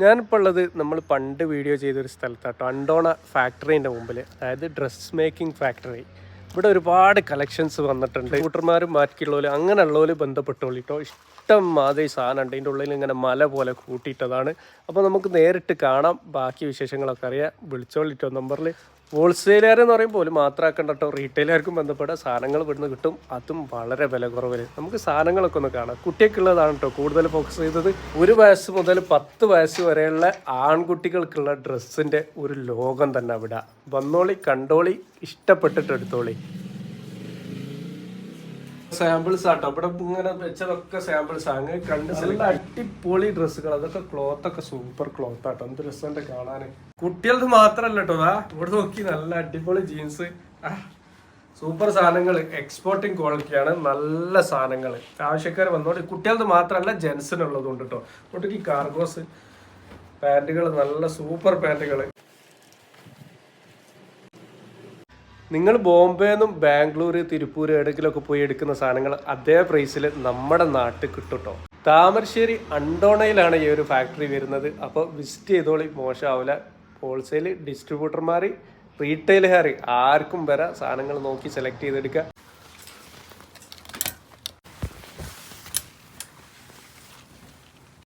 ഞാനിപ്പോൾ ഉള്ളത് നമ്മൾ പണ്ട് വീഡിയോ ചെയ്തൊരു സ്ഥലത്താട്ടോ, അണ്ടോണ ഫാക്ടറിൻ്റെ മുമ്പിൽ, അതായത് ഡ്രസ് മേക്കിംഗ് ഫാക്ടറി. ഇവിടെ ഒരുപാട് കളക്ഷൻസ് വന്നിട്ടുണ്ട്. കൂട്ടർമാരും ബാക്കിയുള്ളവരും അങ്ങനെയുള്ളവർ ബന്ധപ്പെട്ടോളിട്ടോ. ഇഷ്ടം മാതിരി സാധനം ഉണ്ട്. ഇതിൻ്റെ ഉള്ളിൽ ഇങ്ങനെ മല പോലെ കൂട്ടിയിട്ടതാണ്. അപ്പോൾ നമുക്ക് നേരിട്ട് കാണാം, ബാക്കി വിശേഷങ്ങളൊക്കെ അറിയാം. വിളിച്ചോളിട്ടോ നമ്പറിൽ. ഹോൾസെയിലുകാർ എന്ന് പറയുമ്പോൾ പോലും മാത്രമാക്കണ്ട കേട്ടോ, റീറ്റെയിലുകാർക്കും ബന്ധപ്പെട്ട സാധനങ്ങൾ ഇവിടുന്ന് കിട്ടും. അതും വളരെ വില കുറവിൽ. നമുക്ക് സാധനങ്ങളൊക്കെ ഒന്ന് കാണാം. കുട്ടികൾക്കുള്ളതാണ് കേട്ടോ കൂടുതൽ ഫോക്കസ് ചെയ്തത്. 1 വയസ്സ് മുതൽ 10 വയസ്സ് വരെയുള്ള ആൺകുട്ടികൾക്കുള്ള ഡ്രസ്സിൻ്റെ ഒരു ലോകം തന്നെ അവിടെ. വന്നോളി, കണ്ടോളി, ഇഷ്ടപ്പെട്ടിട്ട് എടുത്തോളി. സാമ്പിൾസ് ആട്ടോ ഇവിടെ ഇങ്ങനെ വെച്ചതൊക്കെ സാമ്പിൾസ്. അങ്ങനെ കണ്ട് അടിപൊളി ഡ്രസ്സുകൾ. അതൊക്കെ ക്ലോത്ത് ഒക്കെ സൂപ്പർ ക്ലോത്ത് ആട്ടോ. എന്ത് രസമുണ്ട് കാണാൻ. കുട്ടികൾക്ക് മാത്രല്ല കേട്ടോ. ഇവിടെ നോക്കി നല്ല അടിപൊളി ജീൻസ്, സൂപ്പർ സാധനങ്ങൾ. എക്സ്പോർട്ടിങ് ക്വാളിറ്റിയാണ്, നല്ല സാധനങ്ങൾ. ആവശ്യക്കാർ വന്നോണ്ട്. കുട്ടികൾക്ക് മാത്രമല്ല ജെൻസിനുള്ളതുകൊണ്ട് കേട്ടോ. ഇങ്ങോട്ടേക്ക് കാർഗോസ് പാൻറ്റുകൾ, നല്ല സൂപ്പർ പാൻറ്റുകൾ. നിങ്ങൾ ബോംബെന്നും ബാംഗ്ലൂർ, തിരുപ്പൂർ എവിടെയെങ്കിലുമൊക്കെ പോയി എടുക്കുന്ന സാധനങ്ങൾ അതേ പ്രൈസിൽ നമ്മുടെ നാട്ടിൽ കിട്ടും കേട്ടോ. താമരശ്ശേരി അണ്ടോണയിലാണ് ഈ ഒരു ഫാക്ടറി വരുന്നത്. അപ്പോൾ വിസിറ്റ് ചെയ്തോളി, മോശമാവില്ല. ഹോൾസെയിൽ ഡിസ്ട്രിബ്യൂട്ടർമാർ, റീറ്റെയിലുകാർ ആർക്കും വരാം. സാധനങ്ങൾ നോക്കി സെലക്ട് ചെയ്തെടുക്കുക.